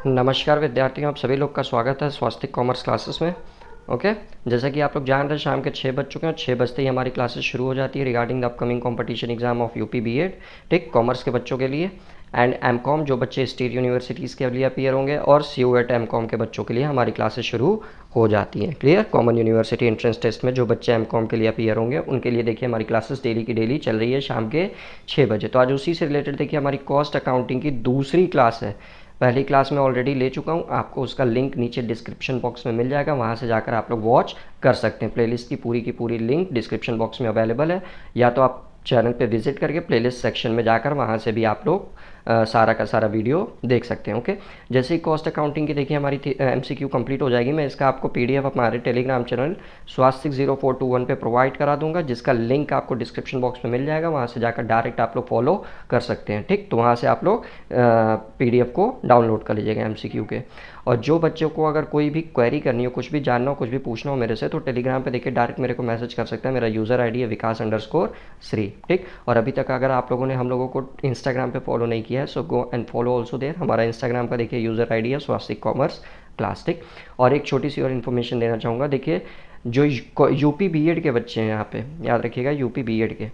नमस्कार विद्यार्थियों, आप सभी लोग का स्वागत है स्वास्तिक कॉमर्स क्लासेस में। ओके, जैसा कि आप लोग जान रहे हैं शाम के 6 बज चुके हैं और 6 बजते ही हमारी क्लासेस शुरू हो जाती है regarding the upcoming competition exam of UP BEd. ठीक, कॉमर्स के बच्चों के लिए एंड एमकॉम जो बच्चे स्टेट यूनिवर्सिटीज़ के लिए अपीयर होंगे, और सीयूएट एमकॉम के बच्चों के लिए हमारी क्लासेस शुरू हो जाती हैं। Clear, common university entrance test में जो बच्चे एमकॉम के लिए अपीयर होंगे उनके लिए देखिए हमारी क्लासेस डेली की डेली चल रही है शाम के 6 बजे। तो आज उसी से रिलेटेड देखिए हमारी कॉस्ट अकाउंटिंग की दूसरी क्लास है। पहली क्लास में ऑलरेडी ले चुका हूँ, आपको उसका लिंक नीचे डिस्क्रिप्शन बॉक्स में मिल जाएगा, वहाँ से जाकर आप लोग वॉच कर सकते हैं। प्लेलिस्ट की पूरी लिंक डिस्क्रिप्शन बॉक्स में अवेलेबल है, या तो आप चैनल पे विजिट करके प्लेलिस्ट सेक्शन में जाकर वहाँ से भी आप लोग सारा का सारा वीडियो देख सकते हैं। ओके, जैसे ही कॉस्ट अकाउंटिंग की देखिए हमारी एमसीक्यू कंप्लीट हो जाएगी, मैं इसका आपको पीडीएफ हमारे टेलीग्राम चैनल स्वास्तिक 0421 पे प्रोवाइड करा दूंगा, जिसका लिंक आपको डिस्क्रिप्शन बॉक्स में मिल जाएगा, वहाँ से जाकर डायरेक्ट आप लोग फॉलो कर सकते हैं। ठीक, तो वहाँ से आप लोग पीडीएफ को डाउनलोड कर लीजिएगा एमसीक्यू के। और जो बच्चों को अगर कोई भी क्वेरी करनी हो, कुछ भी जानना हो, कुछ भी पूछना हो मेरे से, तो टेलीग्राम पे देखिए डायरेक्ट मेरे को मैसेज कर सकता है। मेरा यूज़र आईडी है विकास_श्री। ठीक, और अभी तक अगर आप लोगों ने हम लोगों को इंस्टाग्राम पे फॉलो नहीं किया है, so go and follow also there. हमारा इंस्टाग्राम का देखिए यूज़र आईडी है स्वास्तिक कॉमर्स क्लास। ठीक, और एक छोटी सी और इन्फॉर्मेशन देना चाहूँगा, देखिए जो यूपी बीएड के बच्चे हैं, यहाँ पे याद रखिएगा, यूपी बीएड के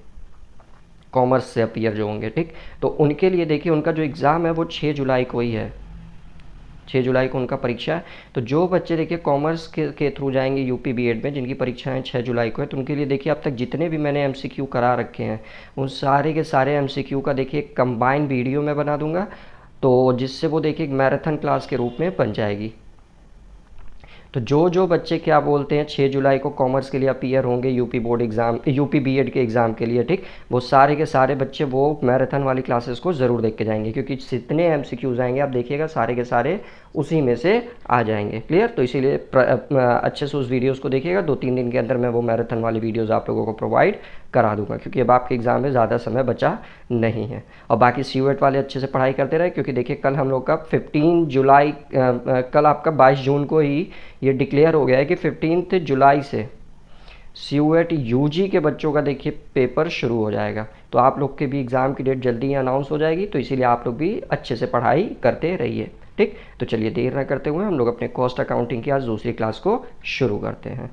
कॉमर्स से अपीयर जो होंगे, ठीक, तो उनके लिए देखिए उनका जो एग्ज़ाम है वो 6 जुलाई को ही है। 6 जुलाई को उनका परीक्षा है। तो जो बच्चे देखिए कॉमर्स के थ्रू जाएंगे यूपी बीएड में, जिनकी परीक्षाएं 6 जुलाई को है, तो उनके लिए देखिए अब तक जितने भी मैंने एमसीक्यू करा रखे हैं उन सारे के सारे एमसीक्यू का देखिए कंबाइन वीडियो मैं बना दूंगा, तो जिससे वो देखिए एक मैराथन क्लास के रूप में बन जाएगी। तो जो बच्चे क्या बोलते हैं 6 जुलाई को कॉमर्स के लिए अपीयर होंगे UP board exam, UP BEd के एग्ज़ाम के लिए, ठीक, वो सारे के सारे बच्चे वो मैराथन वाली क्लासेस को ज़रूर देख के जाएंगे, क्योंकि जितने एमसीक्यूज़ आएंगे आप देखिएगा सारे के सारे उसी में से आ जाएंगे। क्लियर, तो इसीलिए अच्छे से उस वीडियोज़ को देखिएगा। 2-3 दिन के अंदर मैं वो मैराथन वाली वीडियोज़ आप लोगों को प्रोवाइड करा दूंगा, क्योंकि अब आपके एग्ज़ाम में ज़्यादा समय बचा नहीं है। और बाकी सीयूएट वाले अच्छे से पढ़ाई करते रहे, क्योंकि देखिए कल हम लोग का 15 जुलाई, कल आपका 22 जून को ही ये डिक्लेयर हो गया है कि 15 जुलाई से सीयूएट यूजी के बच्चों का देखिए पेपर शुरू हो जाएगा। तो आप लोग के भी एग्ज़ाम की डेट जल्दी ही अनाउंस हो जाएगी, तो इसीलिए आप लोग भी अच्छे से पढ़ाई करते रहिए। ठीक, तो चलिए देर न करते हुए हम लोग अपने कॉस्ट अकाउंटिंग की आज दूसरी क्लास को शुरू करते हैं।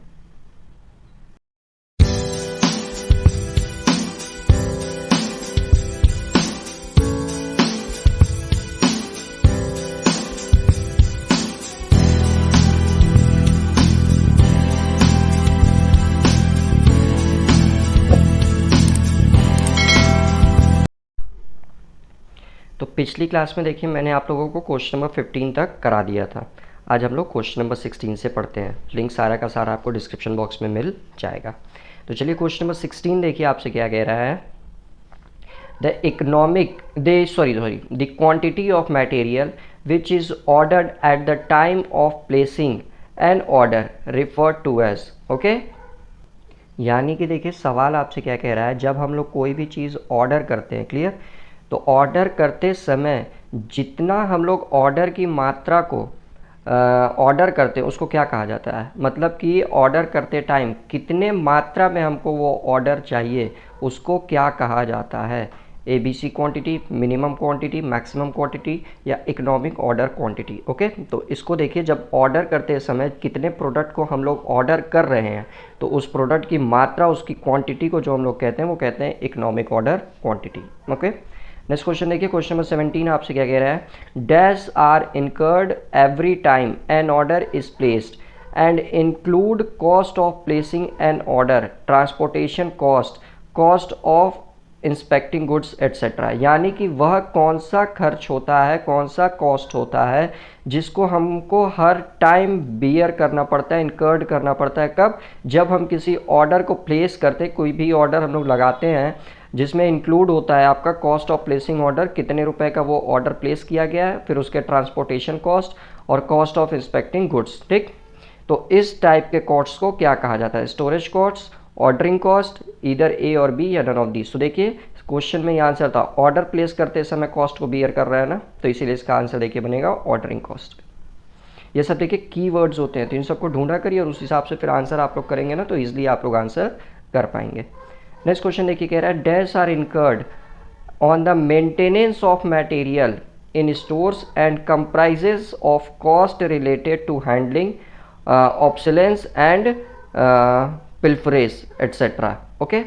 तो पिछली क्लास में देखिए मैंने आप लोगों को क्वेश्चन नंबर 15 तक करा दिया था। आज हम लोग क्वेश्चन नंबर 16 से पढ़ते हैं। लिंक सारा का सारा आपको डिस्क्रिप्शन बॉक्स में मिल जाएगा। तो चलिए क्वेश्चन नंबर 16 देखिए आपसे क्या कह रहा है। The quantity of material which is ordered at the time of placing an order referred to as. Okay, यानी कि देखिए सवाल आपसे क्या कह रहा है, जब हम लोग कोई भी चीज़ ऑर्डर करते हैं, क्लियर, तो ऑर्डर करते समय जितना हम लोग ऑर्डर की मात्रा को ऑर्डर करते हैं उसको क्या कहा जाता है। मतलब कि ऑर्डर करते टाइम कितने मात्रा में हमको वो ऑर्डर चाहिए उसको क्या कहा जाता है। ABC quantity, minimum quantity, maximum quantity, या इकोनॉमिक ऑर्डर क्वांटिटी। ओके, तो इसको देखिए जब ऑर्डर करते समय कितने प्रोडक्ट को हम लोग ऑर्डर कर रहे हैं, तो उस प्रोडक्ट की मात्रा, उसकी क्वांटिटी को जो हम लोग कहते हैं वो कहते हैं economic order quantity. Okay, next question देखिए, क्वेश्चन नंबर 17 आपसे क्या कह रहा है। Dash are incurred every time an order is placed and include cost of placing an order, transportation cost, cost of inspecting goods etcetera. यानी कि वह कौन सा खर्च होता है, कौन सा कॉस्ट होता है जिसको हमको हर टाइम बियर करना पड़ता है, इनकर्ड करना पड़ता है। कब? जब हम किसी ऑर्डर को प्लेस करते, कोई भी ऑर्डर हम लोग लगाते हैं जिसमें इंक्लूड होता है आपका कॉस्ट ऑफ प्लेसिंग ऑर्डर, कितने रुपए का वो ऑर्डर प्लेस किया गया है, फिर उसके ट्रांसपोर्टेशन कॉस्ट और कॉस्ट ऑफ इंस्पेक्टिंग गुड्स। ठीक, तो इस टाइप के कॉस्ट को क्या कहा जाता है, स्टोरेज कॉस्ट, ऑर्डरिंग कॉस्ट, इधर ए और बी या नन ऑफ दी। तो देखिए क्वेश्चन में ये आंसर था, ऑर्डर प्लेस करते समय कॉस्ट को बियर कर रहा है ना, तो इसीलिए इसका आंसर देखिए बनेगा ऑर्डरिंग कॉस्ट। ये सब देखिए कीवर्ड्स होते हैं, तो इन सबको ढूंढा करिए और उस हिसाब से फिर आंसर आप लोग करेंगे ना, तो ईजिली आप लोग आंसर कर पाएंगे। नेक्स्ट क्वेश्चन देखिए कह रहा है, dash are incurred on the maintenance of material in stores and comprises of cost related to handling, obsolescence and pilferage etc. Okay,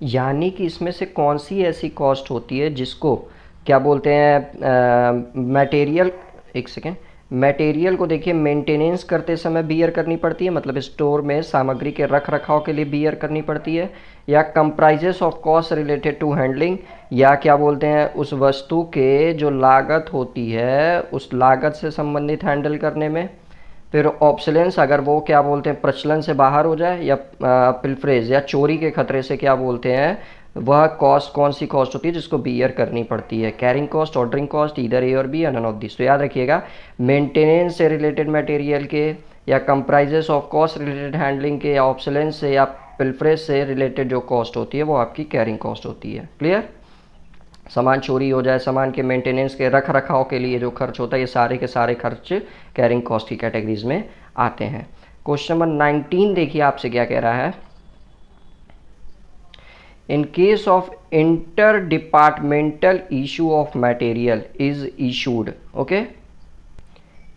यानी कि इसमें से कौन सी ऐसी कॉस्ट होती है जिसको क्या बोलते हैं, मटेरियल, एक सेकेंड, मटेरियल को देखिए मेंटेनेंस करते समय बियर करनी पड़ती है, मतलब स्टोर में सामग्री के रख रखाव के लिए बियर करनी पड़ती है, या comprises of cost related to handling, या क्या बोलते हैं उस वस्तु के जो लागत होती है उस लागत से संबंधित हैंडल करने में, फिर ऑब्सोलेंस अगर वो क्या बोलते हैं प्रचलन से बाहर हो जाए, या पिल्फरेज या चोरी के खतरे से क्या बोलते हैं वह कॉस्ट, कौन सी कॉस्ट होती है जिसको बियर करनी पड़ती है, कैरिंग कॉस्ट, ऑर्डरिंग कॉस्ट, इधर ए और बी या नन ऑफ दिस। तो याद रखिएगा मेंटेनेंस से रिलेटेड मटेरियल के, या comprises of cost related handling के, या ऑब्सोलेंस से या पिल्फरेज से रिलेटेड जो कॉस्ट होती है वो आपकी कैरिंग कॉस्ट होती है। क्लियर? सामान चोरी हो जाए, सामान के मेंटेनेंस के रख रखाव के लिए जो खर्च होता है, ये सारे के सारे खर्च कैरिंग कॉस्ट की कैटेगरीज में आते हैं। क्वेश्चन नंबर 19 देखिए आपसे क्या कह रहा है। In case of inter departmental issue of material is issued, okay,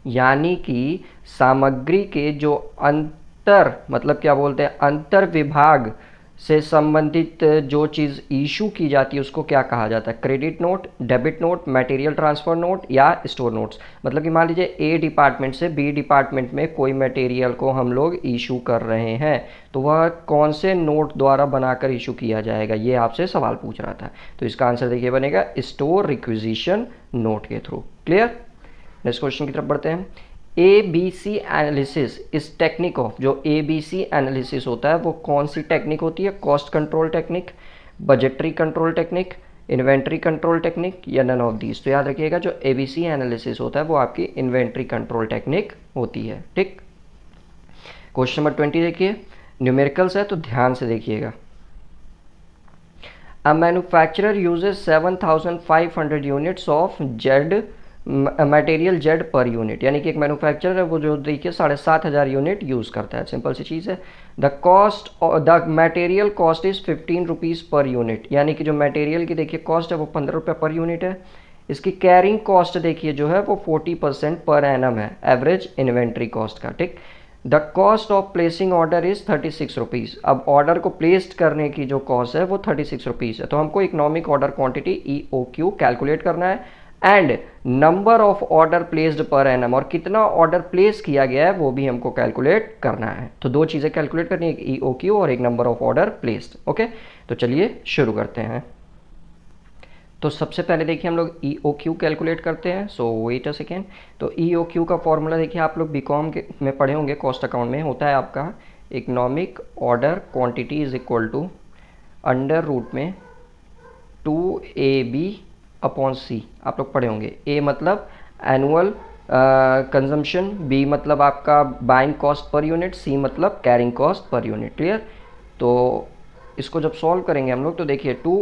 यानी कि सामग्री के जो अंतर, मतलब क्या बोलते हैं अंतर विभाग से संबंधित जो चीज़ इशू की जाती है उसको क्या कहा जाता है, credit note, debit note, material transfer note या स्टोर नोट्स। मतलब कि मान लीजिए ए डिपार्टमेंट से बी डिपार्टमेंट में कोई मटेरियल को हम लोग इशू कर रहे हैं तो वह कौन से नोट द्वारा बनाकर इशू किया जाएगा, ये आपसे सवाल पूछ रहा था। तो इसका आंसर देखिए बनेगा स्टोर रिक्विजिशन नोट के थ्रू। क्लियर? नेक्स्ट क्वेश्चन की तरफ बढ़ते हैं। ABC एनालिसिस इस टेक्निक ऑफ, जो ABC एनालिसिस होता है वो कौन सी टेक्निक होती है, cost control technique, budgetary control technique, inventory control technique या नन ऑफ दीज। तो याद रखिएगा जो ABC एनालिसिस होता है वो आपकी इन्वेंट्री कंट्रोल टेक्निक होती है। ठीक, क्वेश्चन नंबर 20 देखिए, न्यूमेरिकल्स है तो ध्यान से देखिएगा। A manufacturer uses 7500 units of Z material Z per unit, यानी कि एक मैन्युफैक्चरर है वो जो देखिए 7500 यूनिट यूज़ करता है। सिंपल सी चीज़ है। The material cost is 15 rupees per unit, यानी कि जो मटेरियल की देखिए कॉस्ट है वो 15 रुपये पर यूनिट है। इसकी कैरिंग कॉस्ट देखिए जो है वो 40% पर एनम है एवरेज इन्वेंट्री कॉस्ट का। ठीक, the cost of placing order is 36 rupees. अब ऑर्डर को प्लेस्ड करने की जो कॉस्ट है वो 36 रुपीज़ है। तो हमको economic order quantity EOQ calculate करना है and number of order placed per annum, और कितना ऑर्डर प्लेस किया गया है वो भी हमको कैलकुलेट करना है। तो दो चीज़ें कैलकुलेट करनी है, एक EOQ और एक number of order placed. Okay, तो चलिए शुरू करते हैं। तो सबसे पहले देखिए हम लोग EOQ कैलकुलेट करते हैं। सो वेट अ सेकेंड। तो EOQ का फॉर्मूला देखिए आप लोग बीकॉम में पढ़े होंगे, कॉस्ट अकाउंट में होता है आपका economic order quantity is equal to under root में 2AB अपॉन C। आप लोग पढ़े होंगे। A मतलब एनुअल कंजम्पशन, B मतलब आपका buying cost per unit, C मतलब carrying cost per unit. Clear? तो इसको जब सॉल्व करेंगे हम लोग तो देखिए 2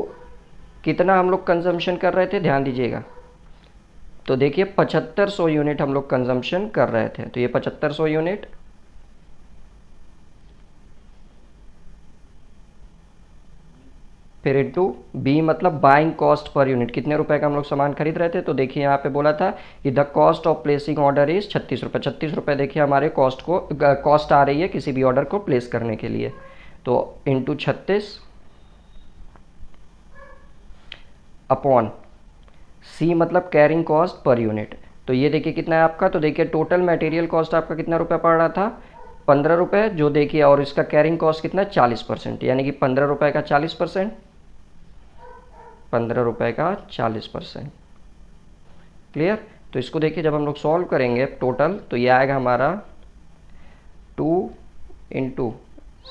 कितना हम लोग कंजम्पशन कर रहे थे, ध्यान दीजिएगा। तो देखिए 7500 यूनिट हम लोग कंजम्पशन कर रहे थे, तो ये 7500 यूनिट फिर इंटू बी मतलब बाइंग कॉस्ट पर यूनिट, कितने रुपए का हम लोग सामान खरीद रहे थे। तो देखिए यहाँ पे बोला था कि the cost of placing order is 36 रुपये। 36 रुपये देखिए हमारे कॉस्ट आ रही है किसी भी ऑर्डर को प्लेस करने के लिए। तो इंटू 36 अपॉन सी मतलब कैरिंग कॉस्ट पर यूनिट। तो ये देखिए कितना है आपका, तो देखिए टोटल मटेरियल कॉस्ट आपका कितना रुपये पड़ रहा था, 15 रुपये, जो देखिए, और इसका कैरिंग कॉस्ट कितना 40%, यानी कि 15 रुपये का 40%, 15 रुपये का 40%। क्लियर? तो इसको देखिए जब हम लोग सॉल्व करेंगे टोटल तो ये आएगा हमारा 2 इंटू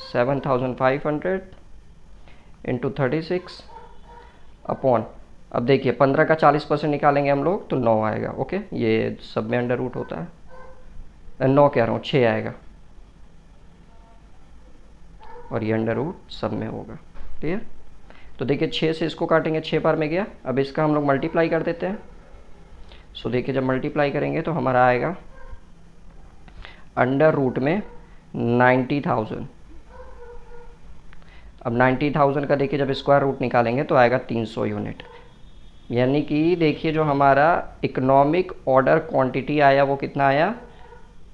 7500 इंटू 36 अपॉन, अब देखिए 15 का 40% निकालेंगे हम लोग तो 9 आएगा। ओके, ये सब में अंडर रूट होता है, 9 कह रहा हूँ, 6 आएगा और ये अंडर रूट सब में होगा। क्लियर? तो देखिए 6 से इसको काटेंगे, 6 बार में गया। अब इसका हम लोग मल्टीप्लाई कर देते हैं। सो देखिए जब मल्टीप्लाई करेंगे तो हमारा आएगा अंडर रूट में 90,000। अब 90,000 का देखिए जब स्क्वायर रूट निकालेंगे तो आएगा 300 यूनिट। यानी कि देखिए जो हमारा इकोनॉमिक ऑर्डर क्वांटिटी आया वो कितना आया,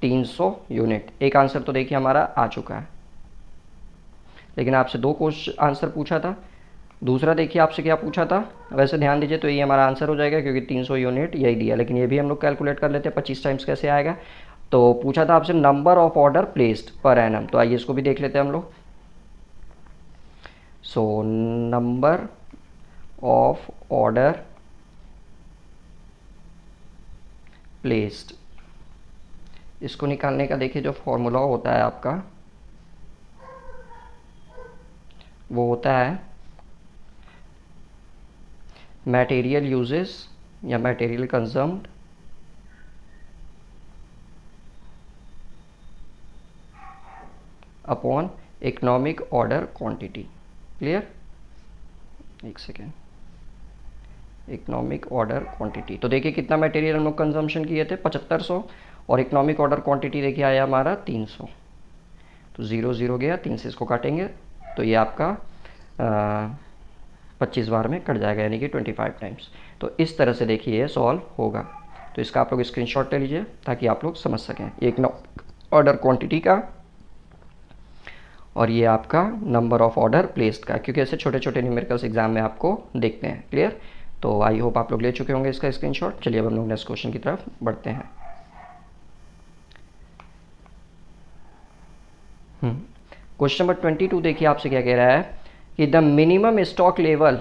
300 यूनिट। एक आंसर तो देखिए हमारा आ चुका है, लेकिन आपसे 2 क्वेश्चन आंसर पूछा था। दूसरा देखिए आपसे क्या पूछा था, वैसे ध्यान दीजिए तो ये हमारा आंसर हो जाएगा क्योंकि 300 यूनिट यही दिया, लेकिन ये भी हम लोग कैलकुलेट कर लेते हैं 25 टाइम्स कैसे आएगा। तो पूछा था आपसे number of order placed per annum, तो आइए इसको भी देख लेते हैं हम लोग। So number of order placed, इसको निकालने का देखिए जो फॉर्मूला होता है आपका वो होता है मटेरियल यूजेस या material consumed upon economic order quantity. Clear, एक सेकेंड, इकोनॉमिक ऑर्डर क्वांटिटी, तो देखिए कितना मटेरियल हम लोग कंजम्पशन किए थे 7500, और इकोनॉमिक ऑर्डर क्वांटिटी देखिए आया हमारा 300। तो 0 0 गया, 3 से इसको काटेंगे तो ये आपका 25 बार में कट जाएगा, यानी कि 25 टाइम्स। तो इस तरह से देखिए ये सॉल्व होगा। तो इसका आप लोग स्क्रीनशॉट ले लीजिए ताकि आप लोग समझ सकें, एक ऑर्डर क्वांटिटी का और ये आपका नंबर ऑफ ऑर्डर प्लेस्ड का, क्योंकि ऐसे छोटे छोटे न्यूमेरिकल्स एग्जाम में आपको देखते हैं। क्लियर, तो आई होप आप लोग ले चुके होंगे इसका स्क्रीनशॉट। चलिए अब हम लोग नेक्स्ट क्वेश्चन की तरफ बढ़ते हैं। क्वेश्चन नंबर 22 देखिए आपसे क्या कह रहा है कि the minimum stock level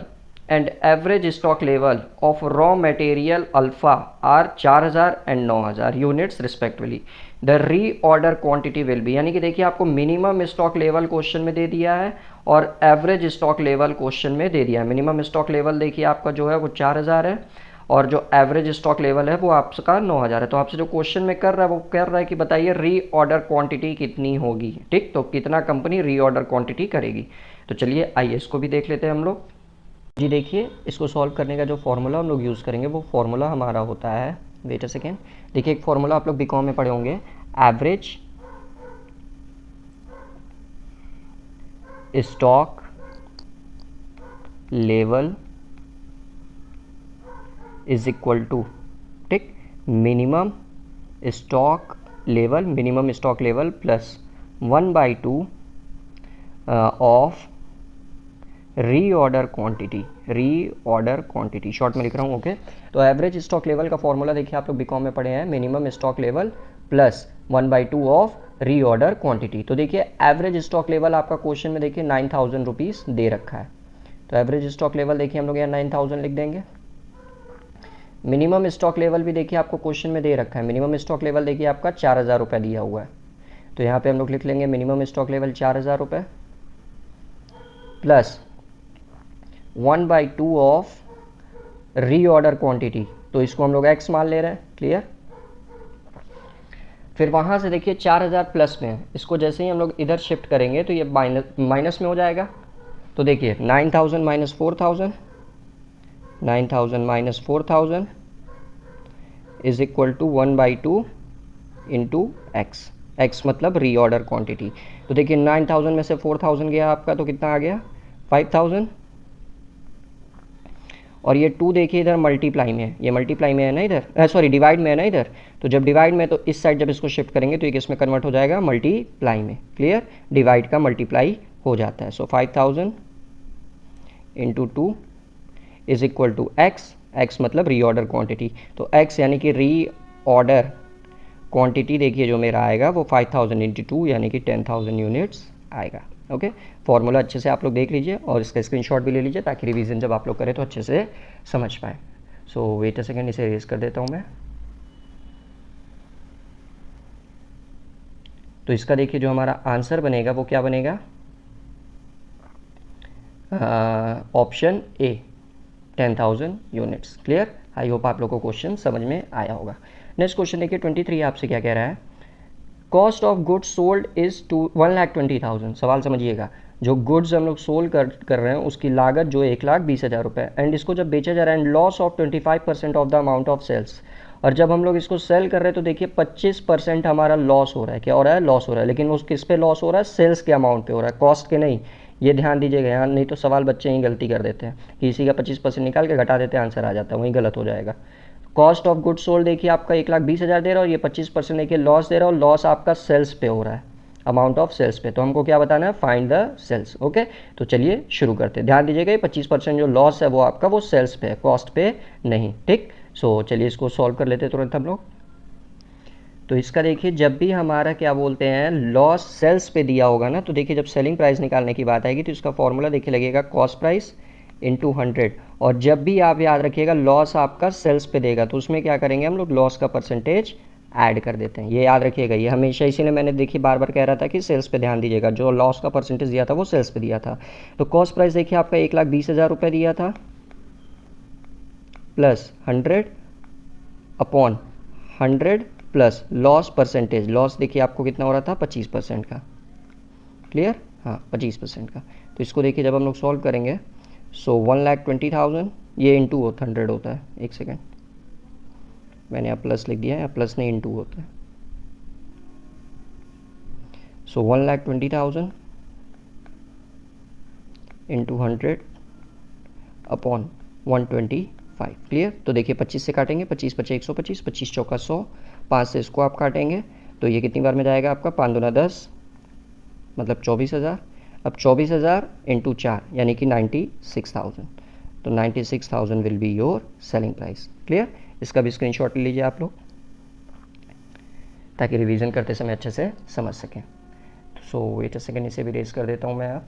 and average stock level of raw material alpha are 4000 and 9000 units respectively, the reorder quantity will be. यानी कि देखिए आपको मिनिमम स्टॉक लेवल क्वेश्चन में दे दिया है और एवरेज स्टॉक लेवल क्वेश्चन में दे दिया है। मिनिमम स्टॉक लेवल देखिए आपका जो है वो 4000 है और जो एवरेज स्टॉक लेवल है वो आपका 9000 है। तो आपसे जो क्वेश्चन में कर रहा है वो कर रहा है कि बताइए री ऑर्डर क्वांटिटी कितनी होगी। ठीक, तो कितना कंपनी री ऑर्डर क्वांटिटी करेगी। तो चलिए आइए इसको भी देख लेते हैं हम लोग। जी देखिए, इसको सॉल्व करने का जो फॉर्मूला हम लोग यूज़ करेंगे वो फॉर्मूला हमारा होता है, वेट अ सेकेंड, देखिए एक फॉर्मूला आप लोग बीकॉम में पढ़े होंगे, average stock level is equal to, ठीक, minimum stock level plus 1/2 of reorder quantity, short में लिख रहा हूँ। ओके, तो एवरेज स्टॉक लेवल का फॉर्मूला देखिए आप लोग बीकॉम में पढ़े हैं, minimum stock level plus 1/2 of reorder quantity. तो देखिए एवरेज स्टॉक लेवल आपका क्वेश्चन में देखिए 9000 रुपीज़ दे रखा है, तो एवरेज स्टॉक लेवल देखिए हम लोग यहाँ 9000 लिख देंगे। मिनिमम स्टॉक लेवल भी देखिए आपको क्वेश्चन में दे रखा है, मिनिमम स्टॉक लेवल देखिए आपका 4000 रुपये दिया हुआ है, तो यहाँ पे हम लोग लिख लेंगे मिनिमम स्टॉक लेवल 4000 रुपये प्लस 1/2 ऑफ रीऑर्डर क्वांटिटी, तो इसको हम लोग x मान ले रहे हैं। क्लियर, फिर वहाँ से देखिए 4000 प्लस में है, इसको जैसे ही हम लोग इधर शिफ्ट करेंगे तो ये माइनस में हो जाएगा। तो देखिए 9000 minus 4000 is equal to 1/2 into x मतलब रीऑर्डर क्वांटिटी। तो देखिए 9000 में से 4000 गया आपका तो कितना आ गया 5000, और ये 2 देखिए इधर मल्टीप्लाई में है, ये मल्टीप्लाई में है ना इधर, सॉरी डिवाइड में है ना इधर, तो जब डिवाइड में तो इस साइड जब इसको शिफ्ट करेंगे तो ये किस में कन्वर्ट हो जाएगा, मल्टीप्लाई में। क्लियर, डिवाइड का मल्टीप्लाई हो जाता है। So 5000 into 2 is equal to x मतलब रीऑर्डर क्वांटिटी, तो x यानी कि रीऑर्डर क्वांटिटी देखिए जो मेरा आएगा वो 5000 इंटू 2 यानी कि 10000 यूनिट्स आएगा। ओके, फॉर्मूला अच्छे से आप लोग देख लीजिए और इसका स्क्रीनशॉट भी ले लीजिए ताकि रिवीजन जब आप लोग करें तो अच्छे से समझ पाएँ। सो वेट अ सेकेंड, इसे रेज कर देता हूँ मैं। तो इसका देखिए जो हमारा आंसर बनेगा वो क्या बनेगा, option A 10000 units. Clear, I hope आप लोग को क्वेश्चन समझ में आया होगा। नेक्स्ट क्वेश्चन देखिए 23 आपसे क्या कह रहा है, cost of goods sold is 1,20,000। सवाल समझिएगा, जो गुड्स हम लोग सोल्ड कर रहे हैं उसकी लागत जो 1,20,000 रुपये, एंड इसको जब बेचा जा रहा है and loss of 25% of the amount of sales, और जब हम लोग इसको सेल कर रहे हैं तो देखिए 25% हमारा लॉस हो रहा है। क्या हो रहा है, लॉस हो रहा है, लेकिन उस किस पे लॉस हो रहा है, सेल्स के अमाउंट पे हो रहा है, कॉस्ट के नहीं। ये ध्यान दीजिएगा यहाँ, नहीं तो सवाल बच्चे ही गलती कर देते हैं कि इसी का 25% निकाल के घटा देते हैं, आंसर आ जाता है, वही गलत हो जाएगा। कॉस्ट ऑफ गुड्स सोल्ड देखिए आपका 1,20,000 दे रहा है और ये 25% देखिए लॉस दे रहा है, और लॉस आपका सेल्स पे हो रहा है, अमाउंट ऑफ सेल्स पे। तो हमको क्या बताना है, फाइंड द सेल्स। ओके, तो चलिए शुरू करते हैं। ध्यान दीजिएगा 25% जो लॉस है वो आपका वो सेल्स पे है, कॉस्ट पे नहीं। ठीक, सो चलिए इसको सॉल्व कर लेते हैं तुरंत हम लोग। तो इसका देखिए जब भी हमारा क्या बोलते हैं लॉस सेल्स पे दिया होगा ना, तो देखिए जब सेलिंग प्राइस निकालने की बात आएगी तो इसका फॉर्मूला देखिए लगेगा कॉस्ट प्राइस इंटू 100। और जब भी आप याद रखिएगा लॉस आपका सेल्स पे देगा तो उसमें क्या करेंगे हम लोग, लॉस का परसेंटेज ऐड कर देते हैं। ये याद रखिएगा, ये हमेशा, इसीलिए मैंने देखिए बार बार कह रहा था कि सेल्स पे ध्यान दीजिएगा, जो लॉस का परसेंटेज दिया था वो सेल्स पे दिया था। तो कॉस्ट प्राइस देखिए आपका 1,20,000 रुपये दिया था, plus 100 upon 100 plus loss percentage, loss देखिए आपको कितना हो रहा था, 25% का। क्लियर, हाँ 25% का। तो इसको देखिए जब हम लोग सॉल्व करेंगे, सो 1,20,000 ये इंटू 100 होता है, एक सेकेंड मैंने यहाँ प्लस लिख दिया है, प्लस नहीं इंटू होता है। सो 1,20,000 इंटू 100 अपॉन 125। क्लियर, तो देखिए 25 से काटेंगे, 25 पचे 125, 25 चौका 100, 5 से इसको आप काटेंगे तो ये कितनी बार में जाएगा आपका, 5 दूना 10 मतलब 24,000। अब 24,000 इंटू 4 यानी कि 96,000। तो 96,000 will be your selling price. Clear, इसका भी स्क्रीनशॉट ले लीजिए आप लोग ताकि रिवीजन करते समय अच्छे से समझ सकें। सो वेट अ सेकेंड, इसे भी रेज कर देता हूँ मैं आप।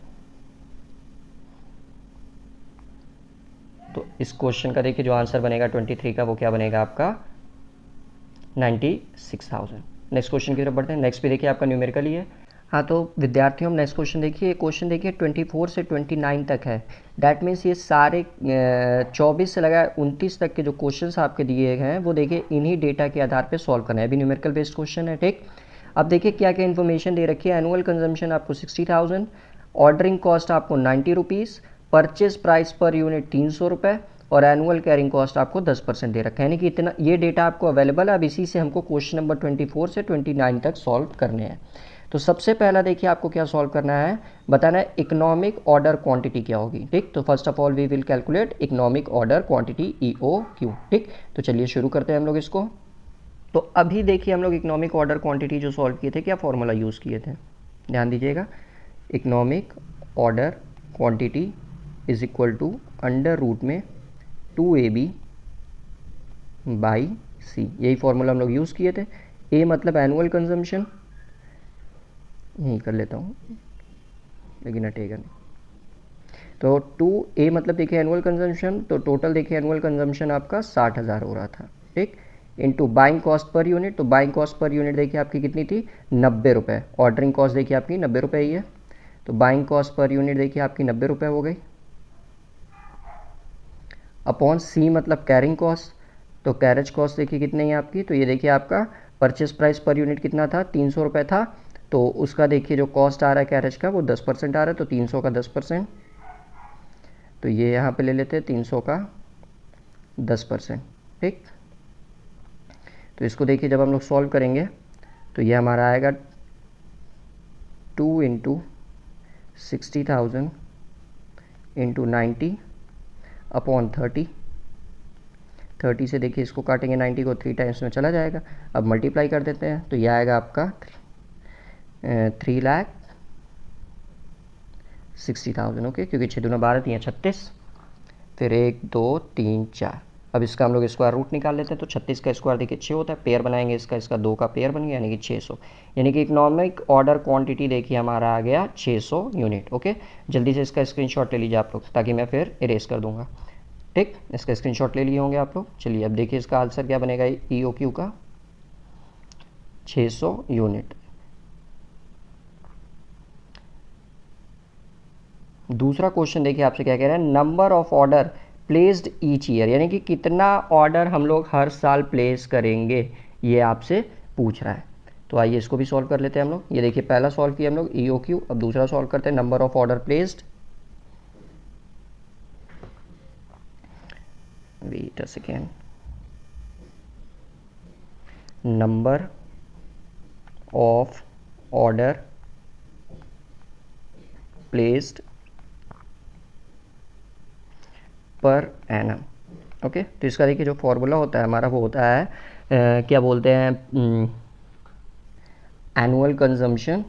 तो इस क्वेश्चन का देखिए जो आंसर बनेगा 23 का, वो क्या बनेगा आपका 96,000। नेक्स्ट क्वेश्चन की तरफ बढ़ते हैं। नेक्स्ट भी देखिए आपका न्यूमेरिकल ही है। हाँ तो विद्यार्थियों, नेक्स्ट क्वेश्चन देखिए, क्वेश्चन देखिए 24 से 29 तक है। डैट मीन्स ये सारे 24 से लगा 29 तक के जो क्वेश्चंस आपके दिए गए हैं वो देखिए इन्हीं डेटा के आधार पे सॉल्व करना है। अभी न्यूमेरिकल बेस्ड क्वेश्चन है। ठीक, अब देखिए क्या क्या इन्फॉर्मेशन दे रखी है। एनुअल कंजम्पशन आपको 60,000, ऑर्डरिंग कॉस्ट आपको 90 rupees, purchase price per unit 300 रुपये, और एनुअल कैरिंग कॉस्ट आपको 10% दे रखा है। यानी कि इतना ये डेटा आपको अवेलेबल है। अब इसी से हमको क्वेश्चन नंबर 24 से 29 तक सॉल्व करने हैं। तो सबसे पहला देखिए आपको क्या सॉल्व करना है, बताना है इकोनॉमिक ऑर्डर क्वांटिटी क्या होगी। ठीक, तो first of all we will calculate economic order quantity EOQ। ठीक, तो चलिए शुरू करते हैं हम लोग इसको। तो अभी देखिए हम लोग इकोनॉमिक ऑर्डर क्वांटिटी जो सॉल्व किए थे, क्या फॉर्मूला यूज़ किए थे, ध्यान दीजिएगा। Economic order quantity is equal to under root में 2AB बाई C, यही फॉर्मूला हम लोग यूज़ किए थे। ए मतलब एनुअल कंजम्पशन, यही कर लेता हूँ लेकिन हटेगा नहीं। तो 2A मतलब देखिए एनुअल कंजम्पशन, तो टोटल देखिए एनुअल कंजम्पशन आपका 60,000 हो रहा था। ठीक, into buying cost per unit, तो बाइंग कॉस्ट पर यूनिट देखिए आपकी कितनी थी, 90 रुपये। ऑर्डरिंग कॉस्ट देखिए आपकी 90 रुपये ही है, तो बाइंग कॉस्ट पर यूनिट देखिए आपकी 90 रुपये हो गई। अपॉन C मतलब कैरिंग कॉस्ट, तो कैरेज कॉस्ट देखिए कितनी है आपकी, तो ये देखिए आपका परचेस प्राइस पर यूनिट कितना था, 300 रुपये था। तो उसका देखिए जो कॉस्ट आ रहा है कैरेज का वो 10% आ रहा है, तो 300 का 10%, तो ये यहाँ पे ले लेते हैं 300 का 10%। ठीक, तो इसको देखिए जब हम लोग सॉल्व करेंगे तो ये हमारा आएगा 2 इंटू 60,000 इंटू 90 अपॉन 30 से देखिए इसको काटेंगे 90 को 3 टाइम्स में चला जाएगा। अब मल्टीप्लाई कर देते हैं तो ये आएगा आपका 3,60,000। ओके, क्योंकि 6 दूना 12 3 36, फिर 1 2 3 4। अब इसका हम लोग स्क्वायर रूट निकाल लेते हैं। तो 36 का स्क्वायर देखिए 6 होता है, पेयर बनाएंगे इसका 2 का पेयर बन गया यानी कि 600। यानी कि इकोनॉमिक ऑर्डर क्वांटिटी देखिए हमारा आ गया 600 यूनिट। ओके, जल्दी से इसका स्क्रीनशॉट ले लीजिए आप लोग ताकि मैं फिर इरेज कर दूंगा। ठीक, इसका स्क्रीनशॉट ले लिए होंगे आप लोग। चलिए अब देखिए इसका आंसर क्या बनेगा EOQ का, 600 यूनिट। दूसरा क्वेश्चन देखिए आपसे क्या कह रहा है, number of order placed each year, यानी कि कितना ऑर्डर हम लोग हर साल प्लेस करेंगे, ये आपसे पूछ रहा है। तो आइए इसको भी सॉल्व कर लेते हैं हम लोग। ये देखिए पहला सॉल्व किया हम लोग EOQ, अब दूसरा सॉल्व करते हैं number of order placed. Wait a second, number of order placed per annum. Okay, तो इसका देखिए जो फॉर्मूला होता है हमारा वो होता है क्या बोलते हैं, annual consumption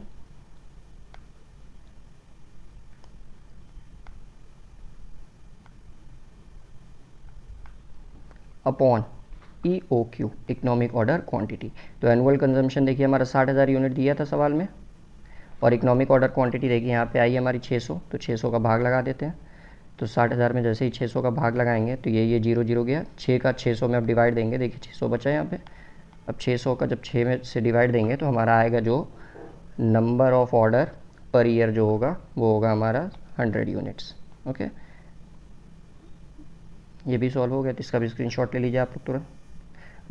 upon EOQ, economic order quantity. तो एनुअल कंजम्पशन देखिए हमारा 60,000 यूनिट दिया था सवाल में, और इकोनॉमिक ऑर्डर क्वांटिटी देखिए यहाँ पे आई हमारी 600, तो 600 का भाग लगा देते हैं। तो 60,000 में जैसे ही 600 का भाग लगाएंगे तो ये 0 0 गया, 6 का 600 में अब डिवाइड देंगे, देखिए 600 बचा यहाँ पे। अब 600 का जब 6 में से डिवाइड देंगे तो हमारा आएगा जो number of order per year जो होगा वो होगा हमारा 100 यूनिट्स। ओके, ये भी सॉल्व हो गया, तो इसका भी स्क्रीनशॉट ले लीजिए आप लोग तुरंत।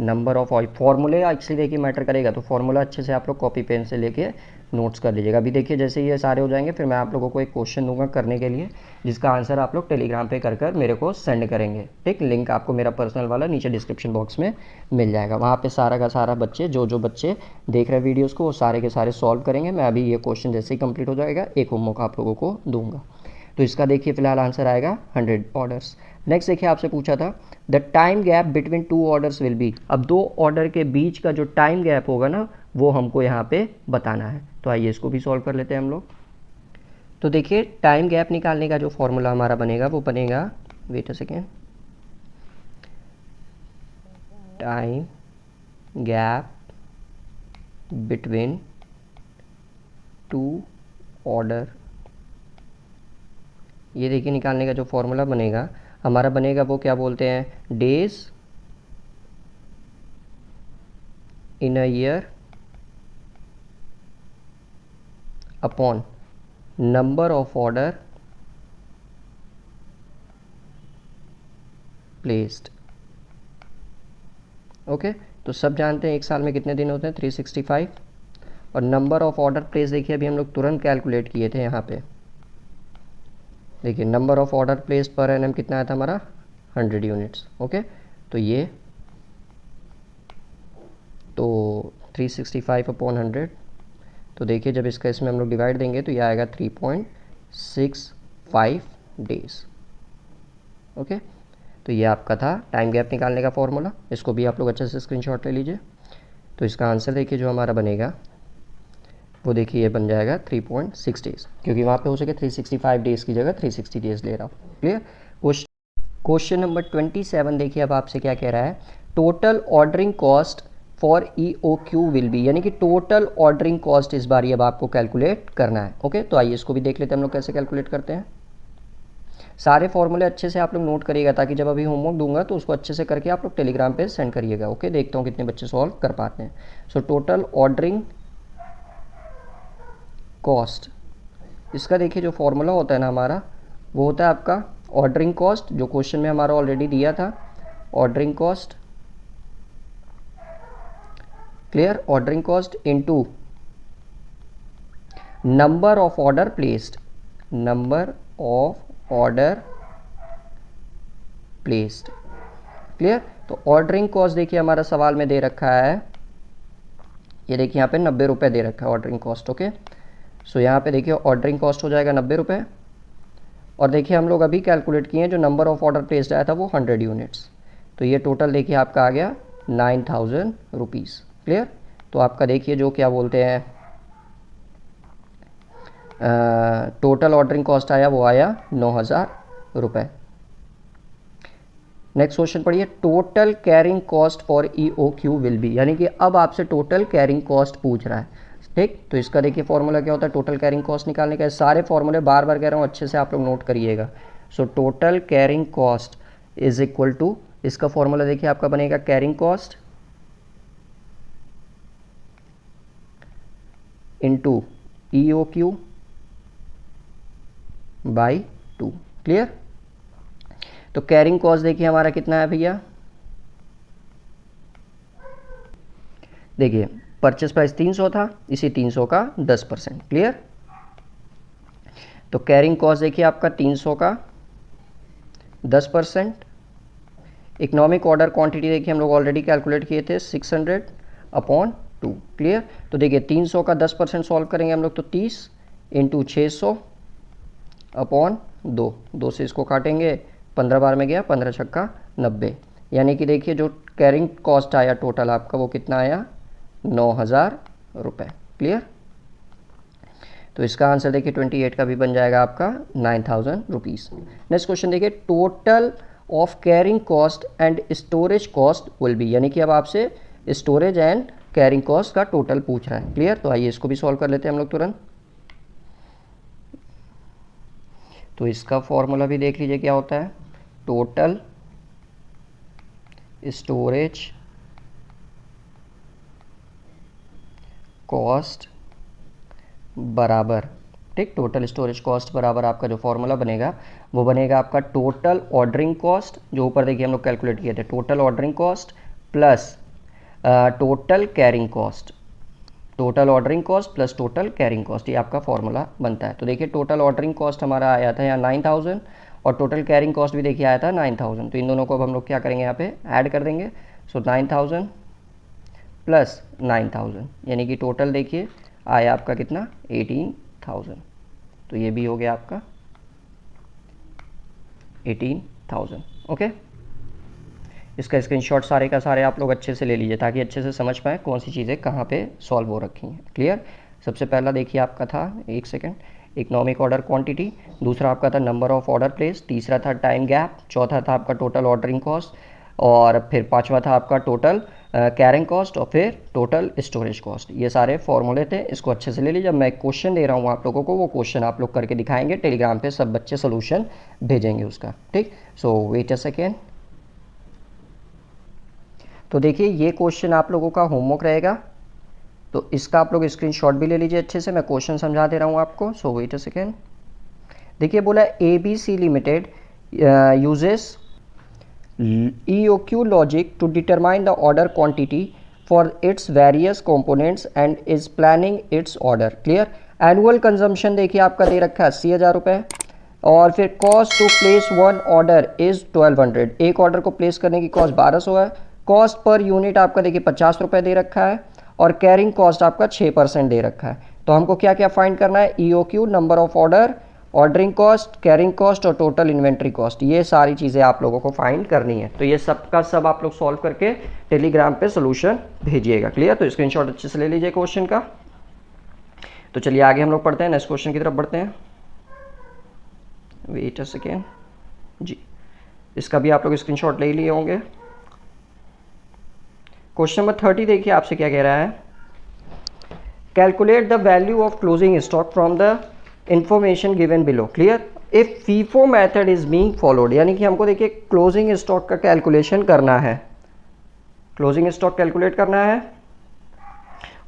नंबर ऑफ ऑयल फॉर्मूले एक्चुअली देखिए मैटर करेगा, तो फॉर्मूला अच्छे से आप लोग कॉपी पेन से लेके नोट्स कर लीजिएगा। अभी देखिए जैसे ये सारे हो जाएंगे फिर मैं आप लोगों को एक क्वेश्चन दूंगा करने के लिए, जिसका आंसर आप लोग टेलीग्राम पे कर मेरे को सेंड करेंगे। ठीक, लिंक आपको मेरा पर्सनल वाला नीचे डिस्क्रिप्शन बॉक्स में मिल जाएगा, वहाँ पे सारा का सारा बच्चे जो बच्चे देख रहे हैं वीडियोज़ को वो सारे के सारे सॉल्व करेंगे। मैं अभी ये क्वेश्चन जैसे ही कंप्लीट हो जाएगा एक होमवर्क आप लोगों को दूंगा। तो इसका देखिए फिलहाल आंसर आएगा 100 ऑर्डर्स। नेक्स्ट देखिए आपसे पूछा था the time gap between 2 orders will be. अब 2 ऑर्डर के बीच का जो टाइम गैप होगा ना वो हमको यहाँ पे बताना है। तो आइए इसको भी सॉल्व कर लेते हैं हम लोग। तो देखिए टाइम गैप निकालने का जो फॉर्मूला हमारा बनेगा वो बनेगा, wait a second, time gap between 2 order. ये देखिए निकालने का जो फॉर्मूला बनेगा हमारा बनेगा वो क्या बोलते हैं, days in a year upon number of order placed. Okay, तो सब जानते हैं एक साल में कितने दिन होते हैं, 365, और नंबर ऑफ ऑर्डर प्लेस देखिए अभी हम लोग तुरंत कैलकुलेट किए थे यहाँ पे। देखिए number of order place per annum कितना आया था हमारा, 100 यूनिट्स। ओके, तो ये तो 365 अपॉन 100, तो देखिए जब इसका इसमें हम लोग डिवाइड देंगे तो ये आएगा 3.65 डेज। ओके, तो ये आपका था टाइम गैप निकालने का फॉर्मूला, इसको भी आप लोग अच्छे से स्क्रीनशॉट ले लीजिए। तो इसका आंसर देखिए जो हमारा बनेगा वो देखिए ये बन जाएगा 3.6 डेज, क्योंकि वहाँ पे हो सके 365 डेज़ की जगह 360 डेज़ ले रहा हूँ। क्लियर। क्वेश्चन नंबर 27 देखिए अब आपसे क्या कह रहा है, total ordering cost for EOQ will be, यानी कि टोटल ऑर्डरिंग कॉस्ट इस बार अब आपको कैलकुलेट करना है। ओके, तो आइए इसको भी देख लेते हैं हम लोग कैसे कैलकुलेट करते हैं। सारे फॉर्मूले अच्छे से आप लोग नोट करिएगा ताकि जब अभी होमवर्क दूंगा तो उसको अच्छे से करके आप लोग टेलीग्राम पे सेंड करिएगा। ओके, देखता हूँ कितने बच्चे सॉल्व कर पाते हैं। सो टोटल ऑर्डरिंग कॉस्ट, इसका देखिए जो फॉर्मूला होता है ना हमारा वो होता है आपका ऑर्डरिंग कॉस्ट, जो क्वेश्चन में हमारा ऑलरेडी दिया था, ordering cost, clear, ordering cost into number of order placed, number of order placed. Clear. तो ऑर्डरिंग कॉस्ट देखिए हमारा सवाल में दे रखा है, ये देखिए यहाँ पे 90 रुपये दे रखा है ऑर्डरिंग कॉस्ट। ओके, सो यहाँ पे देखिए ऑर्डरिंग कॉस्ट हो जाएगा 90 रुपये, और देखिए हम लोग अभी कैलकुलेट किए हैं जो नंबर ऑफ ऑर्डर प्लेस्ड आया था वो 100 यूनिट्स, तो ये टोटल देखिए आपका आ गया 9000 रुपीज़। क्लियर। तो आपका देखिए जो क्या बोलते हैं टोटल ऑर्डरिंग कॉस्ट आया वो आया 9000 रुपये। नेक्स्ट क्वेश्चन पढ़िए, total carrying cost for EOQ will be, यानी कि अब आपसे टोटल कैरिंग कॉस्ट पूछ रहा है। ठीक, तो इसका देखिए फॉर्मूला क्या होता है टोटल कैरिंग कॉस्ट निकालने का। सारे फॉर्मूले बार बार कह रहा हूँ अच्छे से आप लोग नोट करिएगा। So total carrying cost is equal to, इसका फॉर्मूला देखिए आपका बनेगा carrying cost into EOQ by 2। Clear. तो कैरिंग कॉस्ट देखिए हमारा कितना है भैया, देखिए परचेस प्राइस 300 था, इसी 300 का 10%। क्लियर। तो कैरिंग कॉस्ट देखिए आपका 300 का 10%। इकोनॉमिक ऑर्डर क्वांटिटी देखिए हम लोग ऑलरेडी कैलकुलेट किए थे 600 अपॉन 2। क्लियर। तो देखिए 300 का 10% सॉल्व करेंगे हम लोग तो 30 इंटू 600 अपॉन 2, 2 से इसको काटेंगे 15 बार में गया, 15 छक्का 90, यानी कि देखिए जो कैरिंग कॉस्ट आया टोटल आपका वो कितना आया, 9,000 रुपये। क्लियर। तो इसका आंसर देखिए 28 का भी बन जाएगा आपका 9,000 रुपीज़। नेक्स्ट क्वेश्चन देखिए, total of carrying cost and storage cost will be, यानी कि अब आपसे स्टोरेज एंड कैरिंग कॉस्ट का टोटल पूछ रहा है। क्लियर। तो आइए इसको भी सॉल्व कर लेते हैं हम लोग तुरंत। तो इसका फॉर्मूला भी देख लीजिए क्या होता है, टोटल स्टोरेज कॉस्ट बराबर, ठीक, टोटल स्टोरेज कॉस्ट बराबर आपका जो फॉर्मूला बनेगा वो बनेगा आपका टोटल ऑर्डरिंग कॉस्ट, जो ऊपर देखिए हम लोग कैलकुलेट किए थे, total ordering cost plus total carrying cost, total ordering cost plus total carrying cost, ये आपका फॉर्मूला बनता है। तो देखिए टोटल ऑर्डरिंग कॉस्ट हमारा आया था यहाँ 9,000 और टोटल कैरिंग कॉस्ट भी देखिए आया था 9,000। तो इन दोनों को अब हम लोग क्या करेंगे, यहाँ पे ऐड कर देंगे। सो 9,000 प्लस 9,000, यानी कि टोटल देखिए आया आपका कितना, 18,000। तो ये भी हो गया आपका 18,000। ओके। इसका स्क्रीनशॉट सारे का सारे आप लोग अच्छे से ले लीजिए ताकि अच्छे से समझ पाएँ कौन सी चीज़ें कहाँ पे सॉल्व हो रखी हैं। क्लियर। सबसे पहला देखिए आपका था, एक सेकेंड, इकोनॉमिक ऑर्डर क्वांटिटी, दूसरा आपका था नंबर ऑफ ऑर्डर प्लेस, तीसरा था टाइम गैप, चौथा था आपका टोटल ऑर्डरिंग कॉस्ट, और फिर पांचवा था आपका टोटल कैरिंग कॉस्ट, और फिर टोटल स्टोरेज कॉस्ट। ये सारे फॉर्मूले थे, इसको अच्छे से ले लीजिए। मैं क्वेश्चन दे रहा हूँ आप लोगों को, वो क्वेश्चन आप लोग करके दिखाएंगे, टेलीग्राम पे सब बच्चे सोल्यूशन भेजेंगे उसका। ठीक। सो वेट अ सेकेंड। तो देखिए ये क्वेश्चन आप लोगों का होमवर्क रहेगा, तो इसका आप लोग स्क्रीनशॉट भी ले लीजिए अच्छे से, मैं क्वेश्चन समझा दे रहा हूँ आपको। सो वेट अ सेकेंड। देखिए बोला ABC limited uses EOQ logic to determine the order quantity for its various components and is planning its order. Clear. Annual consumption देखिए आपका दे रखा है 80,000 रुपये, और फिर cost to place one order is 1200, एक ऑर्डर को प्लेस करने की कॉस्ट 1200 है। कॉस्ट पर यूनिट आपका देखिए 50 रुपये दे रखा है, और कैरिंग कॉस्ट आपका 6% दे रखा है। तो हमको क्या क्या फाइंड करना है, EOQ, number of order, ordering cost, carrying cost और टोटल इन्वेंट्री कॉस्ट, ये सारी चीज़ें आप लोगों को फाइंड करनी है। तो ये सब का सब आप लोग सॉल्व करके टेलीग्राम पे सोल्यूशन भेजिएगा। क्लियर। तो स्क्रीनशॉट अच्छे से ले लीजिए क्वेश्चन का। तो चलिए आगे हम लोग पढ़ते हैं, नेक्स्ट क्वेश्चन की तरफ बढ़ते हैं। वेट अ सेकेंड जी, इसका भी आप लोग स्क्रीनशॉट ले लिए होंगे। क्वेश्चन नंबर 30 देखिए आपसे क्या कह रहा है, calculate the value of closing stock from the information given below. Clear. If FIFO method is being followed, यानी कि हमको देखिए क्लोजिंग स्टॉक का कैलकुलेशन करना है, क्लोजिंग स्टॉक कैलकुलेट करना है,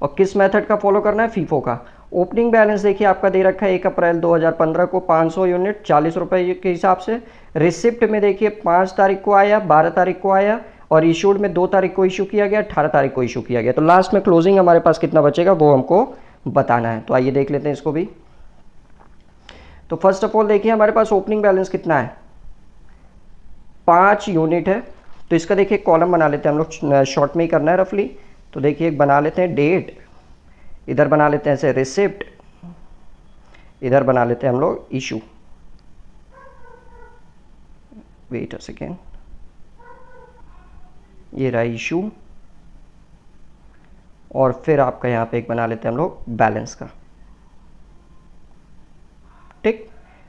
और किस मेथड का फॉलो करना है, फीफो का। ओपनिंग बैलेंस देखिए आपका दे रखा है 1 अप्रैल 2015 को 500 यूनिट 40 रुपये के हिसाब से। रिसिप्ट में देखिए 5 तारीख को आया, 12 तारीख को आया, और इशूड में 2 तारीख को इशू किया गया, 18 तारीख को इशू किया गया। तो लास्ट में क्लोजिंग हमारे पास कितना बचेगा वो हमको बताना है। तो आइए देख लेते हैं इसको भी। तो फर्स्ट ऑफ ऑल देखिए हमारे पास ओपनिंग बैलेंस कितना है, 5 यूनिट है। तो इसका देखिए कॉलम बना लेते हैं हम लोग, शॉर्ट में ही करना है रफली। तो देखिए एक बना लेते हैं डेट, इधर बना लेते हैं ऐसे रिसिप्ट, इधर बना लेते हैं हम लोग इशू। वेट अ सेकेंड, ये रहा इशू, और फिर आपका यहाँ पे एक बना लेते हैं हम लोग बैलेंस का। ठीक।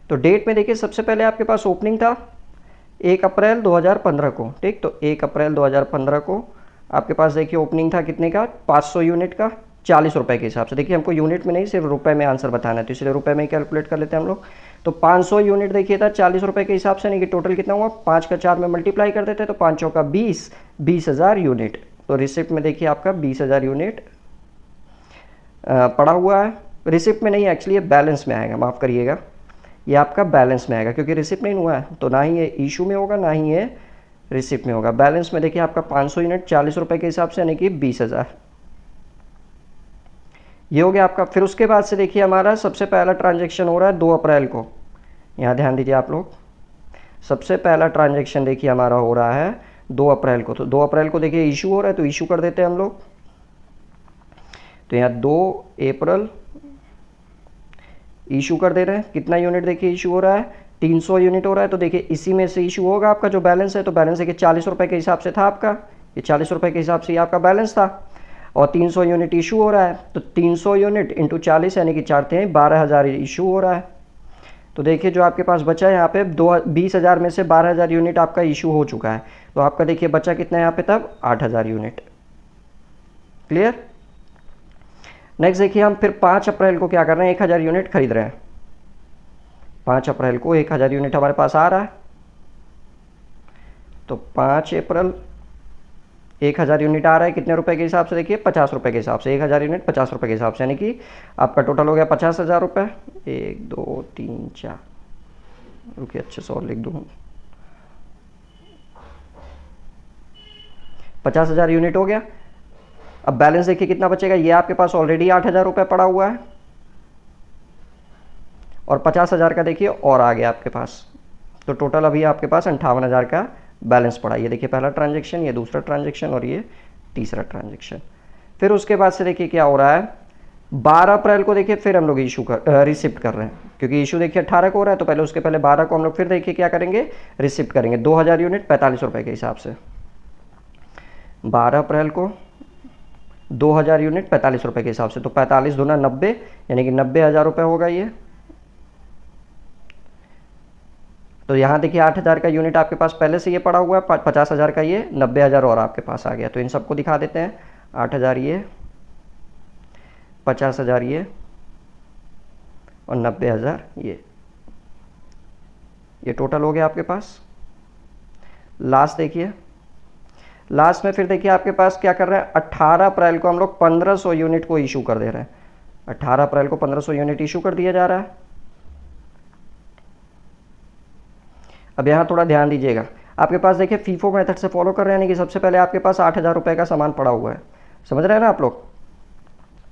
तो डेट में देखिए सबसे पहले आपके पास ओपनिंग था 1 अप्रैल 2015 को। ठीक। तो 1 अप्रैल 2015 को आपके पास देखिए ओपनिंग था कितने का, 500 यूनिट का, 40 रुपये के हिसाब से। देखिए हमको यूनिट में नहीं सिर्फ रुपए में आंसर बताना है, तो इसलिए रुपए में ही कैलकुलेट कर लेते हैं हम लोग। तो 500 यूनिट देखिए था 40 रुपये के हिसाब से, यानी कि टोटल कितना हुआ, 5 का 4 में मल्टीप्लाई कर देते हैं तो 5 चौका 20, 20,000 यूनिट। तो रिसिप्ट में देखिए आपका 20,000 यूनिट पड़ा हुआ है। रिसिप्ट में नहीं, एक्चुअली ये बैलेंस में आएगा, माफ़ करिएगा, ये आपका बैलेंस में आएगा क्योंकि रिसिप्ट नहीं हुआ है, तो ना ही ये इशू में होगा ना ही ये रिसिप्ट में होगा। बैलेंस में देखिए आपका 500 यूनिट 40 रुपये के हिसाब से, यानी कि 20,000, ये हो गया आपका। फिर उसके बाद से देखिए हमारा सबसे पहला ट्रांजैक्शन हो रहा है 2 अप्रैल को, यहाँ ध्यान दीजिए आप लोग। सबसे पहला ट्रांजैक्शन देखिए हमारा हो रहा है 2 अप्रैल को। तो 2 अप्रैल को देखिए इशू हो रहा है, तो इशू कर देते हैं हम लोग। तो यहाँ 2 अप्रैल इशू कर दे रहे हैं, कितना यूनिट देखिए इशू हो रहा है, 300 यूनिट हो रहा है, तो देखिए इसी में से इशू होगा आपका जो बैलेंस है। तो बैलेंस है कि 40 रुपये के हिसाब से था आपका, ये 40 रुपये के हिसाब से ये आपका बैलेंस था, और 300 यूनिट इशू हो रहा है। तो 300 यूनिट इंटू 40 यानी कि 4 12,000 इशू हो रहा है। तो देखिए जो आपके पास बचा है यहाँ पे 20,000 में से 12,000 यूनिट आपका इशू हो चुका है। तो आपका देखिए बचा कितना है यहाँ पे तब 8,000 यूनिट। क्लियर। नेक्स्ट देखिए हम फिर 5 अप्रैल को क्या कर रहे हैं, 1,000 यूनिट खरीद रहे हैं। 5 अप्रैल को 1,000 यूनिट हमारे पास आ रहा है। तो 5 अप्रैल 1,000 यूनिट आ रहा है, कितने रुपए के हिसाब से, देखिए 50 रुपये के हिसाब से। 1,000 यूनिट 50 रुपये के हिसाब से, यानी कि आपका टोटल हो गया 50,000 रुपये। 1 2 3 4, रुकिए अच्छे से और लिख दूँ, 50,000 यूनिट हो गया। अब बैलेंस देखिए कितना बचेगा, ये आपके पास ऑलरेडी 8,000 रुपये पड़ा हुआ है, और 50,000 का देखिए और आ गया आपके पास। तो टोटल अभी आपके पास 58,000 का बैलेंस पड़ा। ये देखिए पहला ट्रांजेक्शन, ये दूसरा ट्रांजेक्शन, और ये तीसरा ट्रांजेक्शन। फिर उसके बाद से देखिए क्या हो रहा है, 12 अप्रैल को देखिए फिर हम लोग रिसिप्ट कर रहे हैं, क्योंकि इशू देखिए 18 को हो रहा है। तो पहले उसके पहले 12 को हम लोग फिर देखिए क्या करेंगे, रिसिप्ट करेंगे 2,000 यूनिट 45 रुपये के हिसाब से। 12 अप्रैल को 2,000 यूनिट 45 रुपये के हिसाब से। तो 45 दूना 90, यानी कि 90,000 रुपये होगा ये। तो यहाँ देखिए 8,000 का यूनिट आपके पास पहले से ये पड़ा हुआ है, 50,000 का ये, 90,000 और आपके पास आ गया। तो इन सबको दिखा देते हैं, 8,000 ये, 50,000 ये, और 90,000 ये टोटल हो गया आपके पास। लास्ट देखिए, लास्ट में फिर देखिए आपके पास क्या कर रहे हैं, 18 अप्रैल को हम लोग 1,500 यूनिट को इशू कर दे रहे हैं। 18 अप्रैल को 1,500 यूनिट इशू कर दिया जा रहा है। अब यहाँ थोड़ा ध्यान दीजिएगा, आपके पास देखिए फीफो मेथड से फॉलो कर रहे हैं, यानी कि सबसे पहले आपके पास 8,000 रुपये का सामान पड़ा हुआ है। समझ रहे हैं ना आप लोग,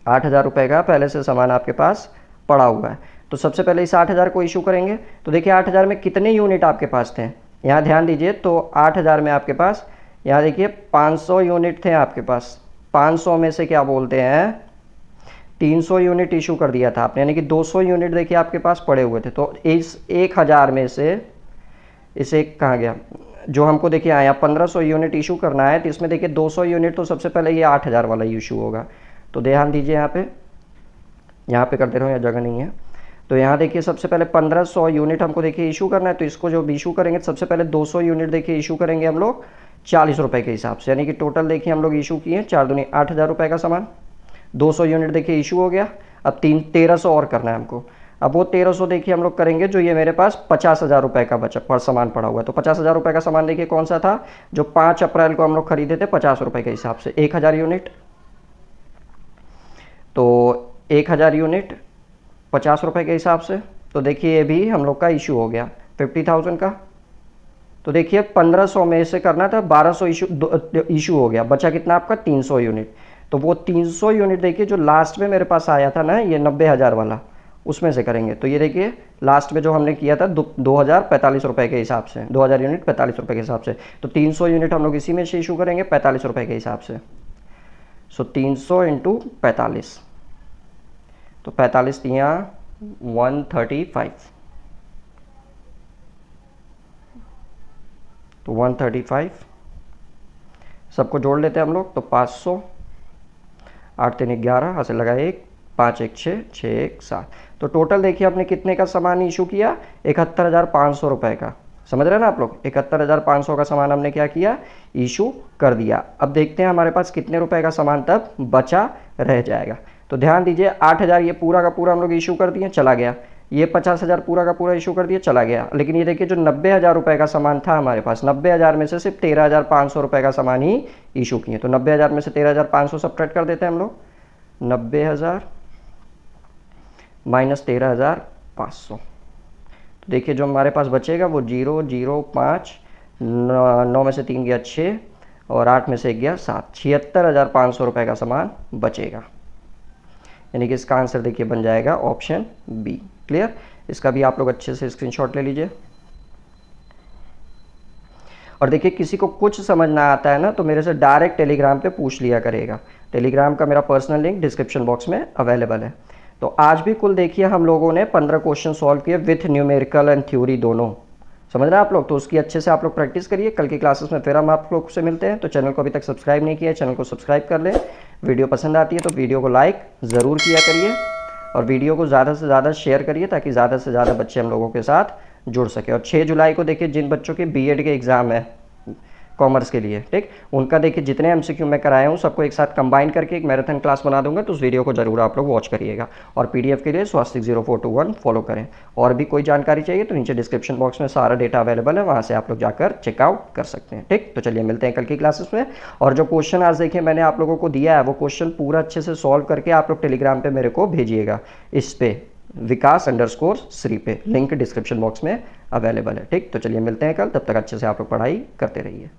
8,000 रुपये का पहले से सामान आपके पास पड़ा हुआ है। तो सबसे पहले इस 8,000 को इशू करेंगे। तो देखिए 8,000 में कितने यूनिट आपके पास थे, यहाँ ध्यान दीजिए। तो 8,000 में आपके पास यहाँ देखिए 500 यूनिट थे आपके पास। 500 में से क्या बोलते हैं 300 यूनिट इशू कर दिया था आपने, यानी कि 200 यूनिट देखिए आपके पास पड़े हुए थे। तो इस 1,000 में से इसे कहाँ गया, जो हमको देखिए आया 1,500 यूनिट इशू करना है, तो इसमें देखिए 200 यूनिट तो सबसे पहले ये 8,000 वाला इशू होगा। तो ध्यान दीजिए यहाँ पे कर दे रहा हूँ, यहाँ जगह नहीं है। तो यहाँ देखिए सबसे पहले 1,500 यूनिट हमको देखिए इशू करना है। तो इसको जो इशू करेंगे सबसे पहले 200 यूनिट देखिए इशू करेंगे हम लोग 40 रुपये के हिसाब से, यानी कि टोटल देखिए हम लोग इशू किए 4 दूनी 8,000 रुपये का सामान। 200 यूनिट देखिए इशू हो गया। अब 1300 और करना है हमको। अब वो 1300 देखिए हम लोग करेंगे, जो ये मेरे पास 50,000 रुपये का बचा पर सामान पड़ा हुआ है। तो 50,000 रुपये का सामान देखिए कौन सा था, जो 5 अप्रैल को हम लोग खरीदे थे 50 रुपये के हिसाब से, 1,000 यूनिट। तो 1,000 यूनिट 50 रुपये के हिसाब से। तो देखिए ये भी हम लोग का इशू हो गया 50,000 का। तो देखिए 1,500 में से करना था, 1,200 इशू हो गया, बचा कितना आपका 300 यूनिट। तो वो 300 यूनिट देखिए जो लास्ट में मेरे पास आया था ना, ये 90,000 वाला, उसमें से करेंगे। तो ये देखिए लास्ट में जो हमने किया था 2,045 रुपये के हिसाब से, 2,000 यूनिट 45 रुपये के हिसाब से। तो 300 यूनिट हम लोग इसी में से इशू करेंगे 45 रुपये के हिसाब से। सो 300 इंटू 45, तो 45 दिया 135, तो 135 सबको जोड़ लेते हैं हम लोग। तो 500, 8 3 11, हाथ से लगा 1, 5 1 6, 6 1 7। तो टोटल देखिए आपने कितने का सामान इशू किया, 71,500 रुपये का। समझ रहे हैं ना आप लोग, 71,500 का सामान हमने क्या किया, इशू कर दिया। अब देखते हैं हमारे पास कितने रुपए का सामान तब बचा रह जाएगा। तो ध्यान दीजिए 8,000 ये पूरा का पूरा हम लोग इशू कर दिए, चला गया। ये 50,000 पूरा का पूरा इशू कर दिया, चला गया। लेकिन ये देखिए जो 90,000 रुपये का सामान था हमारे पास, 90,000 में से सिर्फ 13,500 रुपये का सामान ही इशू किए। तो 90,000 में से 13,500 सब्ट्रैक्ट कर देते हैं हम लोग। 90,000 माइनस 13,500। तो देखिए जो हमारे पास बचेगा वो 0 0 5, 9 में से 3 गया 6, और 8 में से 1 गया 7, 76,500 रुपये का सामान बचेगा। यानी कि इसका आंसर देखिए बन जाएगा ऑप्शन बी। क्लियर। इसका भी आप लोग अच्छे से स्क्रीनशॉट ले लीजिए। और देखिए किसी को कुछ समझ ना आता है ना, तो मेरे से डायरेक्ट टेलीग्राम पे पूछ लिया करेगा। टेलीग्राम का मेरा पर्सनल लिंक डिस्क्रिप्शन बॉक्स में अवेलेबल है। तो आज भी कुल देखिए हम लोगों ने 15 क्वेश्चन सॉल्व किए विथ न्यूमेरिकल एंड थ्योरी दोनों। समझ रहे हैं आप लोग? तो उसकी अच्छे से आप लोग प्रैक्टिस करिए। कल की क्लासेस में फिर हम आप लोग से मिलते हैं। तो चैनल को अभी तक सब्सक्राइब नहीं किया है, चैनल को सब्सक्राइब कर लें। वीडियो पसंद आती है तो वीडियो को लाइक ज़रूर किया करिए और वीडियो को ज़्यादा से ज़्यादा शेयर करिए ताकि ज़्यादा से ज़्यादा बच्चे हम लोगों के साथ जुड़ सके। और 6 जुलाई को देखिए जिन बच्चों के बीएड के एग्ज़ाम है कॉमर्स के लिए, ठीक, उनका देखिए जितने एमसीक्यू मैं कराया हूँ सबको एक साथ कंबाइन करके एक मैराथन क्लास बना दूंगा, तो उस वीडियो को जरूर आप लोग वॉच करिएगा। और पीडीएफ के लिए स्वास्तिक 0421 फॉलो करें। और भी कोई जानकारी चाहिए तो नीचे डिस्क्रिप्शन बॉक्स में सारा डेटा अवेलेबल है, वहाँ से आप लोग जाकर चेकआउट कर सकते हैं। ठीक, तो चलिए मिलते हैं कल की क्लासेस में। और जो क्वेश्चन आज देखिए मैंने आप लोगों को दिया है वो क्वेश्चन पूरा अच्छे से सॉल्व करके आप लोग टेलीग्राम पर मेरे को भेजिएगा, इस पे विकास_श्री पे, लिंक डिस्क्रिप्शन बॉक्स में अवेलेबल है। ठीक, तो चलिए मिलते हैं कल, तब तक अच्छे से आप लोग पढ़ाई करते रहिए।